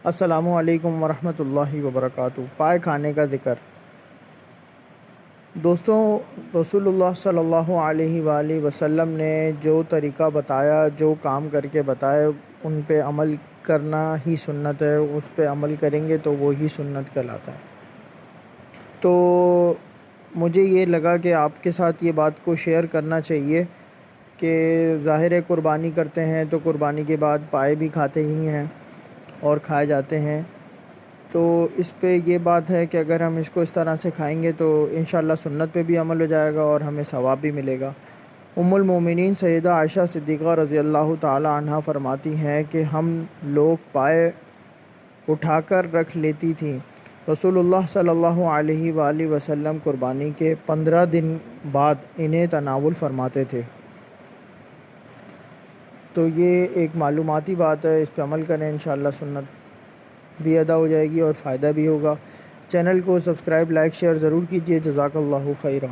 السلام علیکم ورحمۃ اللہ وبرکاتہ۔ پائے کھانے کا ذکر۔ دوستوں، رسول اللہ صلی اللہ علیہ وآلہ وسلم نے جو طریقہ بتایا، جو کام کر کے بتائے، ان پہ عمل کرنا ہی سنت ہے۔ اس پہ عمل کریں گے تو وہی سنت کہلاتا ہے۔ تو مجھے یہ لگا کہ آپ کے ساتھ یہ بات کو شیئر کرنا چاہیے کہ ظاہر ہے قربانی کرتے ہیں تو قربانی کے بعد پائے بھی کھاتے ہی ہیں اور کھائے جاتے ہیں۔ تو اس پہ یہ بات ہے کہ اگر ہم اس کو اس طرح سے کھائیں گے تو انشاءاللہ سنت پہ بھی عمل ہو جائے گا اور ہمیں ثواب بھی ملے گا۔ المومنین سیدہ عائشہ صدیقہ رضی اللہ تعالی عنہا فرماتی ہیں کہ ہم لوگ پائے اٹھا کر رکھ لیتی تھیں۔ رسول اللہ صلی اللہ علیہ وآلہ وسلم قربانی کے 15 دن بعد انہیں تناول فرماتے تھے۔ تو یہ ایک معلوماتی بات ہے، اس پہ عمل کریں، انشاءاللہ سنت بھی ادا ہو جائے گی اور فائدہ بھی ہوگا۔ چینل کو سبسکرائب، لائک، شیئر ضرور کیجیے۔ جزاک اللہ خیرہ۔